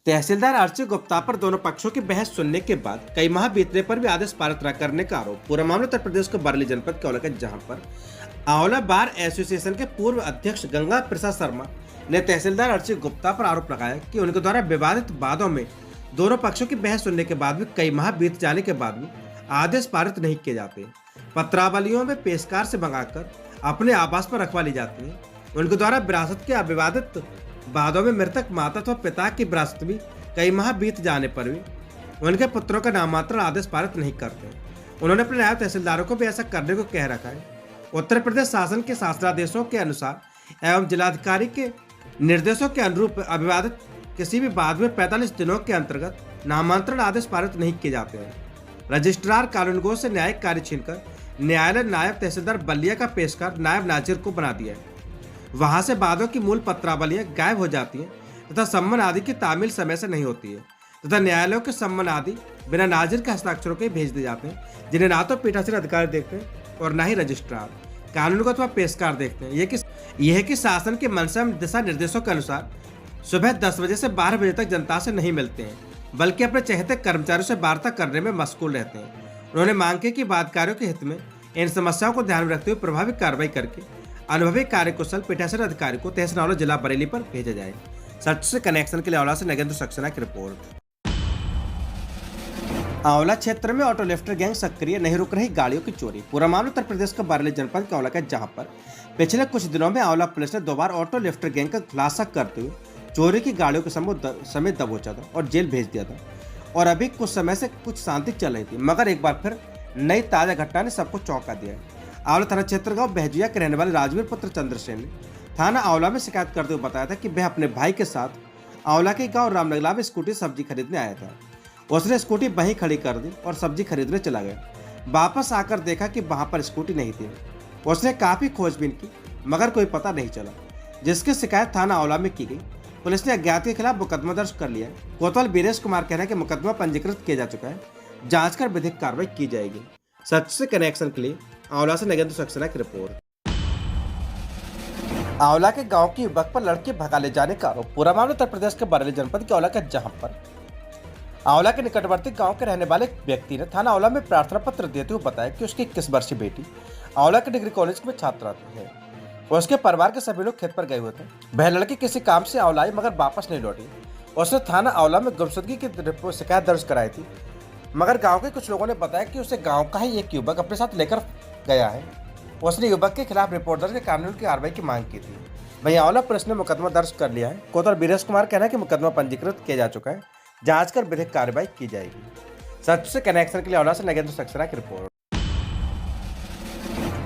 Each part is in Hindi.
तहसीलदार अर्ची गुप्ता पर दोनों पक्षों की बहस सुनने के बाद कई माह बीतने पर भी आदेश पारित न करने का आरोप। पूरा मामला उत्तर प्रदेश के बरेली जनपद के औला का, जहां पर आंवला बार एसोसिएशन के पूर्व अध्यक्ष गंगा प्रसाद शर्मा ने तहसीलदार अर्ची गुप्ता पर आरोप लगाया कि उनके द्वारा विवादित वादों में दोनों पक्षों की बहस सुनने के बाद भी कई माह बीत जाने के बाद भी आदेश पारित नहीं किए जाते। पत्रावलियों में पेशकार से मंगाकर अपने आवास पर रखवा ली जाती है। उनके द्वारा विरासत के अविवादित वादों में मृतक माता अथवा पिता की विरासत भी कई माह बीत जाने पर भी उनके पुत्रों का नामांतरण आदेश पारित नहीं करते। उन्होंने अपने नायब तहसीलदारों को भी ऐसा करने को कह रखा है। उत्तर प्रदेश शासन के शासनादेशों के अनुसार एवं जिलाधिकारी के निर्देशों के अनुरूप अविवादित किसी भी वाद में 45 दिनों के अंतर्गत नामांतरण आदेश पारित नहीं किए जाते हैं। रजिस्ट्रार कानूनगो से न्यायिक कार्य छीनकर न्यायालय नायब तहसीलदार बलिया का पेशकार नायब नाजिर को बना दिया है। वहां से वादों की मूल पत्रावलियां गायब हो जाती हैं तथा सम्मन आदि की तामील समय से नहीं होती है तथा न्यायालयों के सम्मन आदि बिना नाजिर के हस्ताक्षरों के भेज दिए जाते हैं, जिन्हें ना तो पीठासीन अधिकारी देखते हैं और न ही रजिस्ट्रार कानूनगो अथवा पेशकार देखते हैं। यह है कि शासन के मंशा दिशा निर्देशों के अनुसार सुबह 10 बजे से 12 बजे तक जनता से नहीं मिलते हैं, बल्कि अपने चहेते कर्मचारियों से वार्ता करने में मशगूल रहते हैं। उन्होंने मांग की कि वादकारियों के हित में इन समस्याओं को ध्यान में रखते हुए प्रभावी कार्रवाई करके अनुभवी कार्यकुशल पीठासीन अधिकारी को तहसील आंवला जिला बरेली पर भेजा जाए। सच से कनेक्शन के लिए आंवला से नगेंद्र सक्सेना की रिपोर्ट। आंवला क्षेत्र में ऑटो लिफ्टर गैंग सक्रिय, नहीं रुक रही गाड़ियों की चोरी। पूरा मामला उत्तर प्रदेश का बरेली जनपद के आंवला का, जहां पर पिछले कुछ दिनों में आंवला पुलिस ने 2 बार ऑटो लिफ्टर गैंग का खुलासा करते हुए चोरी की गाड़ियों के समेत दबोचा था और जेल भेज दिया था। और अभी कुछ समय से कुछ शांति चल रही थी, मगर एक बार फिर नई ताजा घटना ने सबको चौंका दिया है। आंवला थाना क्षेत्र गांव बहजुया के रहने वाले राजवीर पुत्र चंद्रसेन ने थाना आंवला में शिकायत करते हुए बताया था कि वह अपने भाई के साथ आंवला के गांव रामनगला में स्कूटी सब्जी खरीदने आया था। उसने स्कूटी वहीं खड़ी कर दी और सब्जी खरीदने चला गया। वापस आकर देखा कि वहां पर स्कूटी नहीं थी। उसने काफी खोजबीन की, मगर कोई पता नहीं चला, जिसकी शिकायत थाना आंवला में की गई। पुलिस ने अज्ञात के खिलाफ मुकदमा दर्ज कर लिया है। कोतवाल वीरेश कुमार कह रहे हैं कि मुकदमा पंजीकृत किया जा चुका है, जांच कर विधिक कार्रवाई की जाएगी। सच से कनेक्शन के लिए आंवला से नगेंद्र सक्सेना की रिपोर्ट। आंवला के गांव की युवक पर लड़के भगा ले जाने का आरोप। पूरा मामला उत्तर प्रदेश के बरेली जनपद के आंवला का, जहां पर आंवला के निकटवर्ती गांव के रहने वाले व्यक्ति ने थाना आंवला में प्रार्थना पत्र देते हुए बताया कि उसकी 21 वर्षीय बेटी आंवला के डिग्री कॉलेज में छात्रा है। उसके परिवार के सभी लोग खेत पर गए हुए थे। वह लड़की किसी काम से आंवला आई, मगर वापस नहीं लौटी। उसने थाना आंवला में गुमशुदगी की शिकायत दर्ज कराई थी, मगर गांव के कुछ लोगों ने बताया कि उसे गांव का ही एक युवक अपने साथ लेकर गया है। उसने युवक के खिलाफ रिपोर्ट दर्ज कर कानून की कार्रवाई की मांग की थी। वहीं आंवला पुलिस ने मुकदमा दर्ज कर लिया है। कोतवाल वीरेश कुमार कहना है कि मुकदमा पंजीकृत किया जा चुका है, जांच कर विधिक कार्रवाई की जाएगी। सच से कनेक्शन के लिए आंवला से नगेंद्र सक्सेना की रिपोर्ट।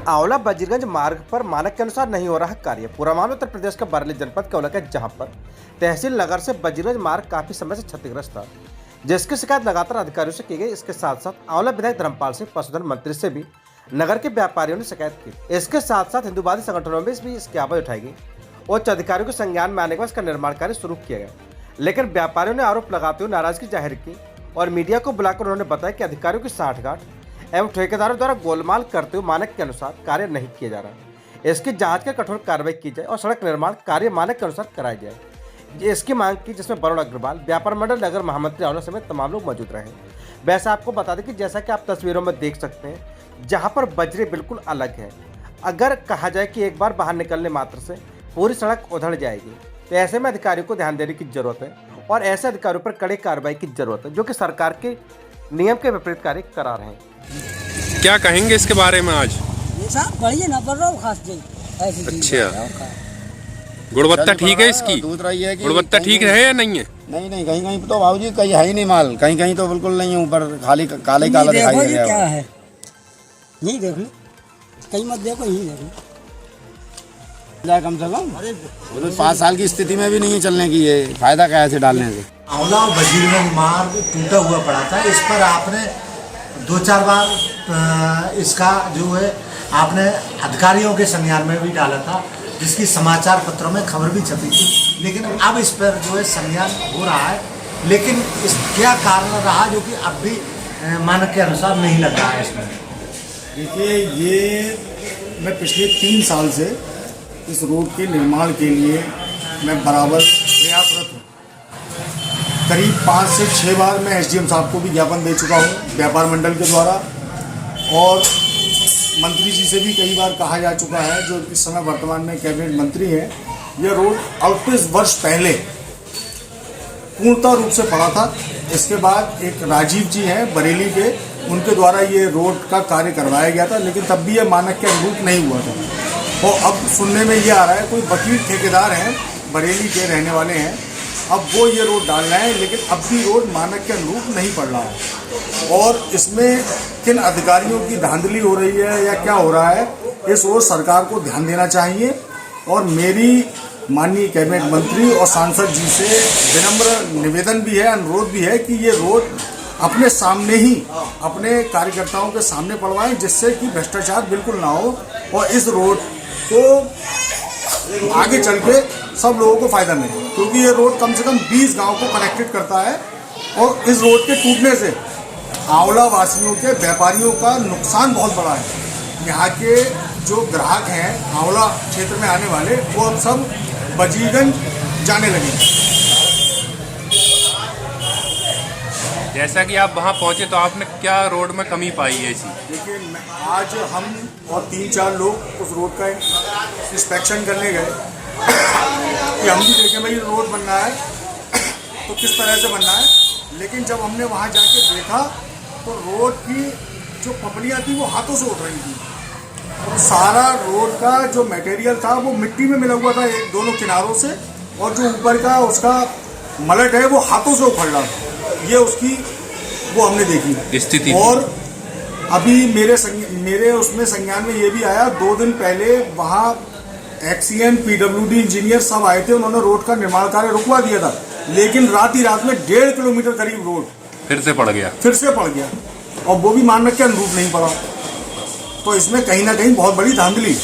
आंवला बजीरगंज मार्ग पर मानक के अनुसार नहीं हो रहा कार्य। पूरा मामला उत्तर प्रदेश का बरेली जनपद के आंवला का, जहां पर तहसील नगर से बजीरगंज मार्ग काफी समय से क्षतिग्रस्त था, जिसकी शिकायत लगातार अधिकारियों से की गई। इसके साथ साथ आंवला विधायक धर्मपाल सिंह पशुधन मंत्री से भी नगर के व्यापारियों ने शिकायत की। इसके साथ साथ हिंदूवादी संगठनों में भी इसकी आवाज उठाई गई। उच्च अधिकारियों के संज्ञान में आने के बाद इसका निर्माण कार्य शुरू किया गया, लेकिन व्यापारियों ने आरोप लगाते हुए नाराजगी जाहिर की और मीडिया को बुलाकर उन्होंने बताया कि अधिकारियों की साठगांठ एवं ठेकेदारों द्वारा गोलमाल करते हुए मानक के अनुसार कार्य नहीं किया जा रहा। इसकी जांच कर कठोर कार्रवाई की जाए और सड़क निर्माण कार्य मानक के अनुसार कराया जाए। इसकी मांग की, जिसमें वरुण अग्रवाल, व्यापार मंडल नगर महामंत्री आंवला समेत तमाम लोग मौजूद रहे। वैसे आपको बता दें कि जैसा कि आप तस्वीरों में देख सकते हैं, जहां पर बजरी बिल्कुल अलग है। अगर कहा जाए कि एक बार बाहर निकलने मात्र से पूरी सड़क उधड़ जाएगी, तो ऐसे में अधिकारियों को ध्यान देने की जरूरत है और ऐसे अधिकारियों पर कड़ी कार्रवाई की जरूरत है, जो कि सरकार के नियम के विपरीत कार्य करा रहे हैं। क्या कहेंगे इसके बारे में आज? बढ़िया ना बढ़ रहा हूँ खास अच्छा, गुणवत्ता ठीक है इसकी? गुणवत्ता ठीक है या नहीं है? नहीं, कहीं कहीं तो भाऊजी कहीं है ही नहीं माल, कहीं कहीं तो बिल्कुल नहीं है, ऊपर खाली काला दिखाई दे रहा है। क्या है यही देख लो, कहीं मत देखो, यही देख लो। कम से कम 5 साल की स्थिति में भी नहीं है चलने की, ये फायदा क्या है इसे डालने से? आंवला और बजीरगंज मार्ग टूटा हुआ पड़ा था। इस पर आपने 2-4 बार इसका जो है आपने अधिकारियों के संज्ञान में भी डाला था, जिसकी समाचार पत्रों में खबर भी छपी थी, लेकिन अब इस पर जो है संज्ञान हो रहा है। लेकिन इस क्या कारण रहा जो कि अब भी मानक के अनुसार नहीं लग रहा है इसमें? देखिए, ये मैं पिछले 3 साल से इस रोड के निर्माण के लिए मैं बराबर प्रयासरत हूँ। करीब 5 से 6 बार मैं एसडीएम साहब को भी ज्ञापन दे चुका हूँ व्यापार मंडल के द्वारा, और मंत्री जी से भी कई बार कहा जा चुका है, जो इस समय वर्तमान में कैबिनेट मंत्री हैं। यह रोड 38 वर्ष पहले पूर्णतः रूप से पड़ा था। इसके बाद एक राजीव जी हैं बरेली के, उनके द्वारा ये रोड का कार्य करवाया गया था, लेकिन तब भी ये मानक के अनुरूप नहीं हुआ था। और अब सुनने में ये आ रहा है कोई वकील ठेकेदार हैं, बरेली के रहने वाले हैं, अब वो ये रोड डाल रहे हैं, लेकिन अब भी रोड मानक के अनुरूप नहीं पड़ रहा है। और इसमें किन अधिकारियों की धांधली हो रही है या क्या हो रहा है, इस ओर सरकार को ध्यान देना चाहिए। और मेरी माननीय कैबिनेट मंत्री और सांसद जी से विनम्र निवेदन भी है, अनुरोध भी है कि ये रोड अपने सामने ही अपने कार्यकर्ताओं के सामने पड़वाएं, जिससे कि भ्रष्टाचार बिल्कुल ना हो और इस रोड को आगे चल के सब लोगों को फायदा मिले, क्योंकि ये रोड कम से कम 20 गांव को कनेक्टेड करता है। और इस रोड के टूटने से आंवला वासियों के, व्यापारियों का नुकसान बहुत बड़ा है। यहाँ के जो ग्राहक हैं आंवला क्षेत्र में आने वाले, वो अब सब बजीगंज जाने लगे। जैसा कि आप वहाँ पहुँचे तो आपने क्या रोड में कमी पाई है ऐसी? देखिए, आज हम और 3-4 लोग उस रोड का इंस्पेक्शन करने गए कि हम भी देखें भाई रोड बन रहा है तो किस तरह से बन रहा है। लेकिन जब हमने वहाँ जाके देखा तो रोड की जो पपड़ियाँ थी वो हाथों से उठ रही थी। सारा रोड का जो मटेरियल था वो मिट्टी में मिला हुआ था दोनों किनारों से, और जो ऊपर का उसका मलट है वो हाथों से उखड़ रहा था। ये उसकी वो हमने देखी स्थिति। और अभी मेरे उसमें संज्ञान में ये भी आया, 2 दिन पहले वहाँ एक्सीएन पीडब्ल्यूडी इंजीनियर सब आए थे, उन्होंने रोड का निर्माण कार्य रुकवा दिया था, लेकिन रात ही रात में 1.5 किलोमीटर करीब रोड फिर से पड़ गया और वो भी मानक के अनुरूप नहीं पड़ा। तो इसमें कहीं ना कहीं बहुत बड़ी धांधली।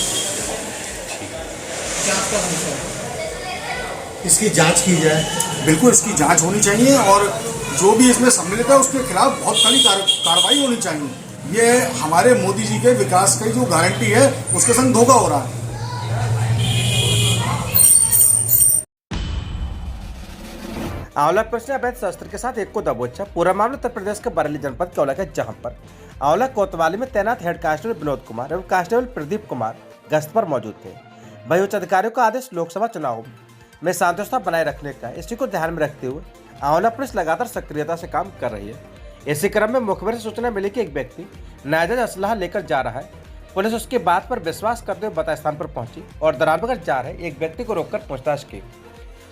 इसकी जांच की जाए, बिल्कुल इसकी जांच होनी चाहिए, और जो भी इसमें सम्मिलित है उसके खिलाफ बहुत कड़ी कार्रवाई होनी चाहिए। ये हमारे मोदी जी के विकास की जो गारंटी है उसके संग धोखा हो रहा है। आंवला पुलिस ने अवैध शस्त्र के साथ एक को दबोचा। पूरा मामला उत्तर प्रदेश के बरेली जनपद के औला का, जहां पर आंवला कोतवाली में तैनात हेड कांस्टेबल विनोद कुमार एवं कांस्टेबल प्रदीप कुमार गश्त पर मौजूद थे। वहीं उच्च अधिकारियों का आदेश लोकसभा चुनाव में शांति व्यवस्था बनाए रखने का, इसी को ध्यान में रखते हुए आंवला पुलिस लगातार सक्रियता से काम कर रही है। इसी क्रम में मुखबिर से सूचना मिली कि एक व्यक्ति नाजायज असलाह लेकर जा रहा है। पुलिस उसकी बात पर विश्वास करते हुए बता स्थान पर पहुंची और दरामद जा रहे एक व्यक्ति को रोककर पूछताछ की,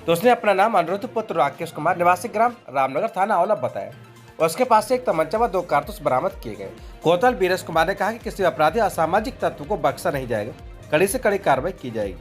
तो उसने अपना नाम अनिरुद्ध पुत्र राकेश कुमार निवासी ग्राम रामनगर थाना आंवला बताया। उसके पास से एक तमंचा व 2 कारतूस बरामद किए गए। कोतवाल बीरेश कुमार ने कहा कि किसी अपराधी असामाजिक तत्व को बख्शा नहीं जाएगा, कड़ी से कड़ी कार्रवाई की जाएगी।